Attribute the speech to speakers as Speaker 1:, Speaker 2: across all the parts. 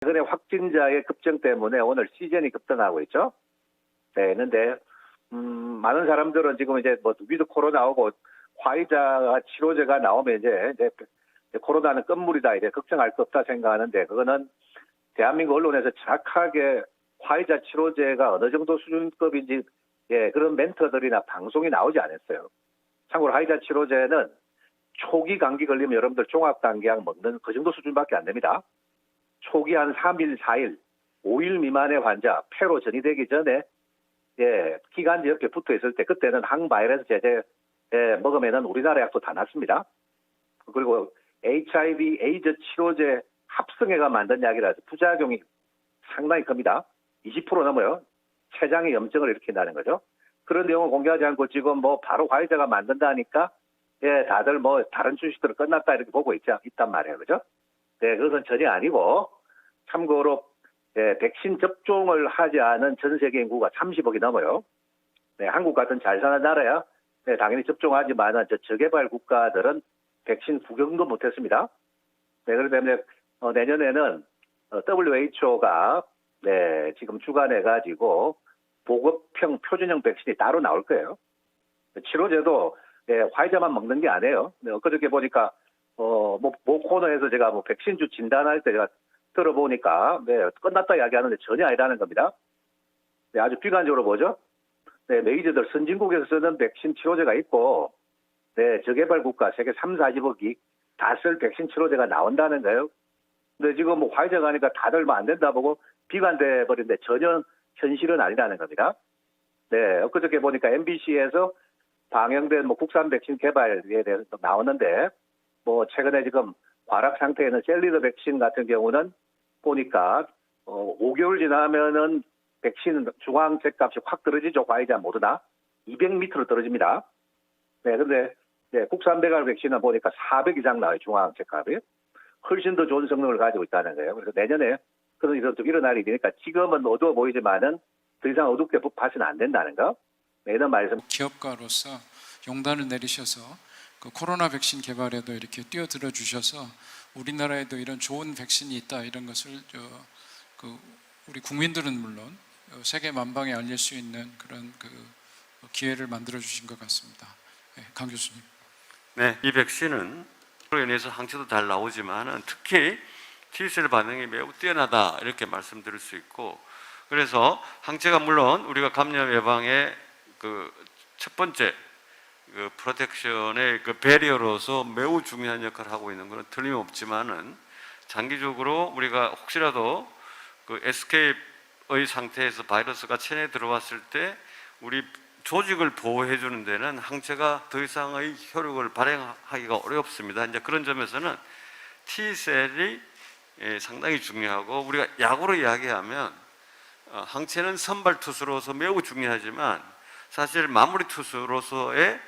Speaker 1: 최근에 확진자의 급증 때문에 오늘 시즌이 급등하고 있죠. 네, 했는데 많은 사람들은 지금 이제 뭐 위드 코로나 오고 화이자 치료제가 나오면 이제 코로나는 끝물이다 이제 걱정할 수 없다 생각하는데 그거는 대한민국 언론에서 정확하게 화이자 치료제가 어느 정도 수준급인지 그런 멘트들이나 방송이 나오지 않았어요. 참고로 화이자 치료제는 초기 감기 걸리면 여러분들 종합감기약 먹는 그 정도 수준밖에 안 됩니다. 초기 한 3일, 4일, 5일 미만의 환자, 폐로 전이되기 전에 기관지 옆에 붙어 있을 때 그때는 항바이러스 제제 먹으면은 우리나라 약도 다 났습니다. 그리고 HIV 에이즈 치료제 합성해가 만든 약이라서 부작용이 상당히 큽니다. 20% 넘어요. 췌장의 염증을 일으킨다는 거죠. 그런 내용을 공개하지 않고 지금 뭐 바로 화이자가 만든다니까 다들 뭐 다른 주식들은 끝났다 이렇게 보고 있단 말이에요. 그죠? 네, 그것은 전혀 아니고 참고로 백신 접종을 하지 않은 전 세계 인구가 30억이 넘어요. 네, 한국 같은 잘 사는 나라야 당연히 접종하지만 저개발 국가들은 백신 구경도 못했습니다. 네, 그렇기 때문에 내년에는 WHO가 지금 주관해가지고 보급형 표준형 백신이 따로 나올 거예요. 치료제도 화이자만 먹는 게 아니에요. 엊그저께 보니까 모 코너에서 제가 뭐 백신주 진단할 때 제가 들어보니까 끝났다 이야기하는데 전혀 아니라는 겁니다. 네, 아주 비관적으로 보죠. 네, 메이저들 선진국에서 쓰는 백신 치료제가 있고 저개발 국가 세계 3, 40억이 다 쓸 백신 치료제가 나온다는 거예요. 근데 지금 뭐 화이자가 하니까 다들 뭐 안 된다 보고 비관돼 버린데 전혀 현실은 아니라는 겁니다. 네, 엊그저께 보니까 MBC에서 방영된 뭐 국산 백신 개발에 대해서 또 나오는데 뭐 최근에 지금 과락 상태에 있는 셀리드 백신 같은 경우는 보니까 5개월 지나면은 백신 중앙제 값이 확 떨어지죠. 화이자 모두나 200m로 떨어집니다. 네, 근데 국산 배달 백신은 보니까 400 이상 나와요. 중앙제 값이. 훨씬 더 좋은 성능을 가지고 있다는 거예요. 그래서 내년에 그런 일은 좀 일어날 일이니까 지금은 어두워 보이지만은 더 이상 어둡게 봐서는 안 된다는 거. 네, 이런 말씀.
Speaker 2: 기업가로서 용단을 내리셔서 그 코로나 백신 개발에도 이렇게 뛰어들어 주셔서 우리나라에도 이런 좋은 백신이 있다 이런 것을 우리 국민들은 물론 세계 만방에 알릴 수 있는 그런 기회를 만들어 주신 것 같습니다. 네, 강 교수님.
Speaker 3: 네, 이 백신은 로 인해서 항체도 잘 나오지만 특히 T셀 반응이 매우 뛰어나다 이렇게 말씀드릴 수 있고 그래서 항체가 물론 우리가 감염 예방의 첫 번째 프로텍션의 배리어로서 매우 중요한 역할을 하고 있는 것은 틀림없지만은 장기적으로 우리가 혹시라도 에스케이프의 상태에서 바이러스가 체내에 들어왔을 때 우리 조직을 보호해 주는 데는 항체가 더 이상의 효력을 발행하기가 어렵습니다. 이제 그런 점에서는 T셀이 상당히 중요하고 우리가 약으로 이야기하면 항체는 선발 투수로서 매우 중요하지만 사실 마무리 투수로서의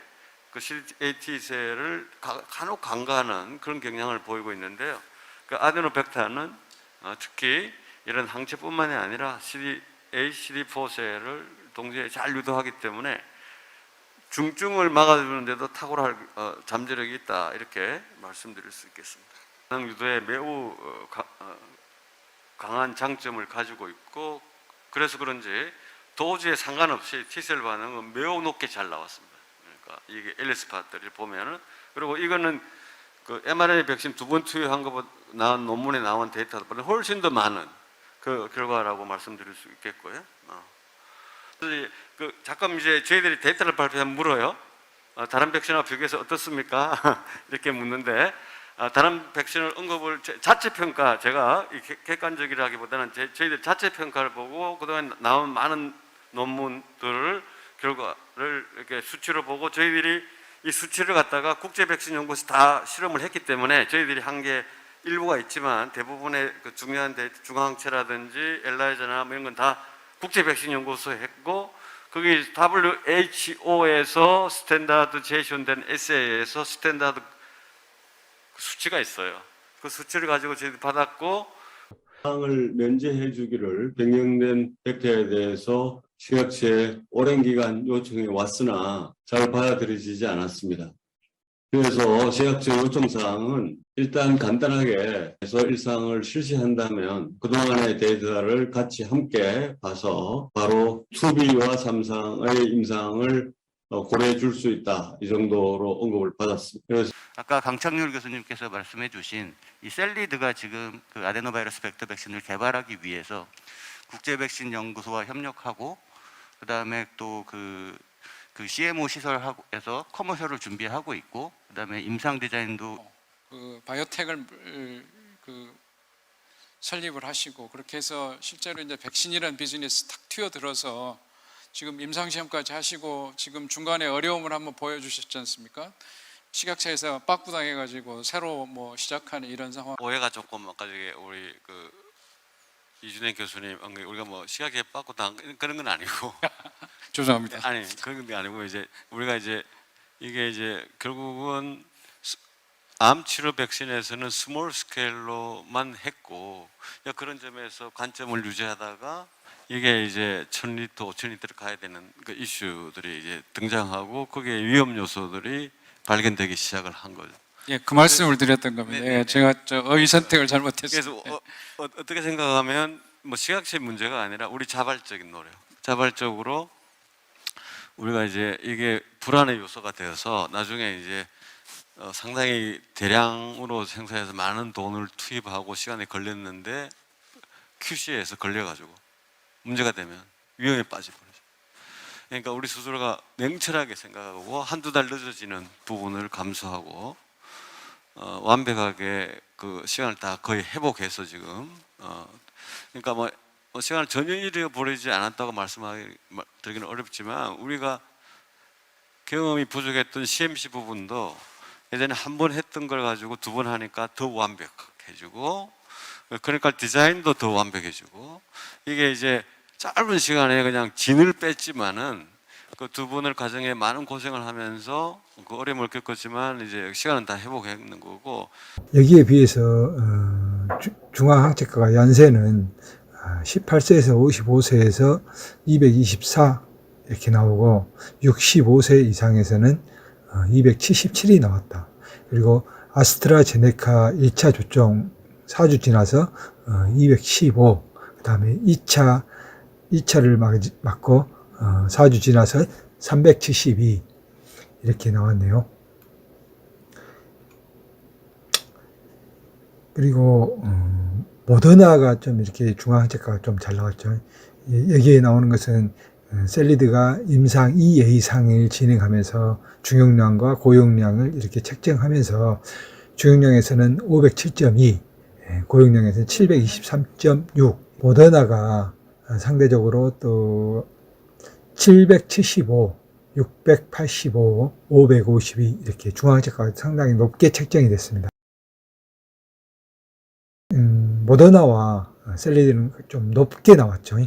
Speaker 3: CD8 T셀을 간혹 간과하는 그런 경향을 보이고 있는데요. 아데노벡터는 특히 이런 항체뿐만이 아니라 CD8, CD4셀을 동시에 잘 유도하기 때문에 중증을 막아주는데도 탁월한 잠재력이 있다 이렇게 말씀드릴 수 있겠습니다. 반응 유도에 매우 강한 장점을 가지고 있고 그래서 그런지 도주에 상관없이 T셀 반응은 매우 높게 잘 나왔습니다. 그러니까 이게 앨리스 파트를 보면은 그리고 이거는 mRNA 백신 2번 투여한 것보다 나온 논문에 나온 데이터보다 훨씬 더 많은 그 결과라고 말씀드릴 수 있겠고요. 잠깐 이제 저희들이 데이터를 발표하면 물어요. 다른 백신과 비교해서 어떻습니까? 이렇게 묻는데 다른 백신을 언급을 자체 평가 제가 객관적이라기보다는 저희들 자체 평가를 보고 그동안 나온 많은 논문들을 결과를 이렇게 수치로 보고 저희들이 이 수치를 갖다가 국제 백신 연구소에서 다 실험을 했기 때문에 저희들이 한 게 일부가 있지만 대부분의 중요한 데이터 중항체라든지 엘라이자나 뭐 이런 건 다 국제 백신 연구소에 했고 거기 WHO에서 스탠다드 제시온된 에세이에서 스탠다드 수치가 있어요. 그 수치를 가지고 저희들이 받았고
Speaker 4: 을 면제해 주기를 변경된 벡터에 대해서 식약처에 오랜 기간 요청해 왔으나 잘 받아들여지지 않았습니다. 그래서 제약처 요청사항은 일단 간단하게 해서 일상을 실시한다면 그동안의 데이터를 같이 함께 봐서 바로 2B와 3상의 임상을 고려해 줄 수 있다. 이 정도로 언급을 받았습니다. 그래서
Speaker 5: 아까 강창률 교수님께서 말씀해 주신 이 셀리드가 지금 그 아데노바이러스 벡터 백신을 개발하기 위해서 국제백신연구소와 협력하고 그다음에 또 그 CMO 시설에서 커머셜을 준비하고 있고 그다음에 임상 디자인도
Speaker 2: 그 바이오텍을 그 설립을 하시고 그렇게 해서 실제로 이제 백신이라는 비즈니스 탁 튀어들어서 지금 임상 시험까지 하시고 지금 중간에 어려움을 한번 보여주셨지 않습니까? 식약처에서 빠꾸당해가지고 새로 뭐 시작하는 이런 상황.
Speaker 3: 오해가 조금 아까 저기 우리 그 이준행 교수님 우리가 뭐 시각에 빠꾸 당 그런 건 아니고
Speaker 2: 죄송합니다.
Speaker 3: 아니 그런 게 아니고 이제 우리가 이제 이게 이제 결국은 암 치료 백신에서는 스몰 스케일로만 했고 그런 점에서 관점을 유지하다가 이게 이제 1000리터, 5000리터를 가야 되는 그 이슈들이 이제 등장하고 거기에 위험 요소들이 발견되기 시작을 한 거죠.
Speaker 2: 예, 그 말씀을 드렸던 겁니다. 예, 제가 저 어휘 선택을 잘못했어요.
Speaker 3: 그래서 어떻게 생각하면 뭐 시각체의 문제가 아니라 우리 자발적인 노력, 자발적으로 우리가 이제 이게 불안의 요소가 되어서 나중에 이제 상당히 대량으로 생산해서 많은 돈을 투입하고 시간이 걸렸는데 QC에서 걸려가지고 문제가 되면 위험에 빠져버리죠. 그러니까 우리 스스로가 냉철하게 생각하고 한두 달 늦어지는 부분을 감수하고 완벽하게 그 시간을 다 거의 회복해서 지금 그러니까 뭐 시간을 전혀 잃어버리지 않았다고 말씀드리기는 어렵지만 우리가 경험이 부족했던 CMC 부분도 예전에 한 번 했던 걸 가지고 두 번 하니까 더 완벽해지고 그러니까 디자인도 더 완벽해지고 이게 이제 짧은 시간에 그냥 진을 뺐지만은 그 두 분을 가정에 많은 고생을 하면서 그 어려움을 겪었지만 이제 시간은 다 회복했는 거고
Speaker 6: 여기에 비해서 중앙항체과가 연세는 18세에서 55세에서 224 이렇게 나오고 65세 이상에서는 277이 나왔다. 그리고 아스트라제네카 1차 접종 4주 지나서 215, 그 다음에 2차를 맞고 4주 지나서 372 이렇게 나왔네요. 그리고 모더나가 좀 이렇게 중앙항체과가 좀 잘 나왔죠. 여기에 나오는 것은 셀리드가 임상 2A상을 진행하면서 중용량과 고용량을 이렇게 책정하면서 중용량에서는 507.2, 고용량에서는 723.6, 모더나가 상대적으로 또 775, 685, 552 이렇게 중앙항체과가 상당히 높게 책정이 됐습니다. 모더나와 셀리드는 좀 높게 나왔죠.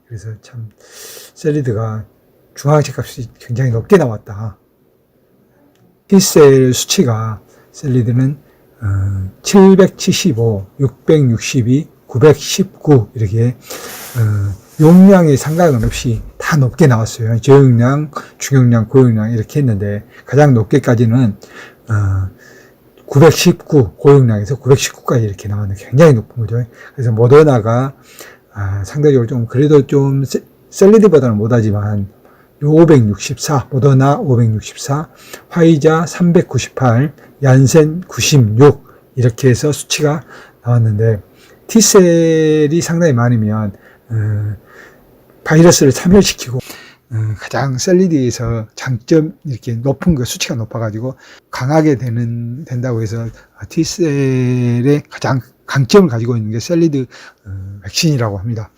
Speaker 6: 그래서 참 셀리드가 중앙항체 값이 굉장히 높게 나왔다. T셀 수치가 셀리드는 775, 662, 919 이렇게 용량에 상관은 없이 다 높게 나왔어요. 저용량, 중용량, 고용량 이렇게 했는데 가장 높게까지는 919, 고용량에서 919까지 이렇게 나왔는데 굉장히 높은 거죠. 그래서 모더나가 상대적으로 좀 그래도 좀 셀리드보다는 못하지만 564, 모더나 564, 화이자 398, 얀센 96 이렇게 해서 수치가 나왔는데 T셀이 상당히 많으면 바이러스를 참여시키고 가장 셀리드에서 장점 이렇게 높은 거 수치가 높아가지고 강하게 된다고 해서 T셀의 가장 강점을 가지고 있는 게 셀리드 백신이라고 합니다.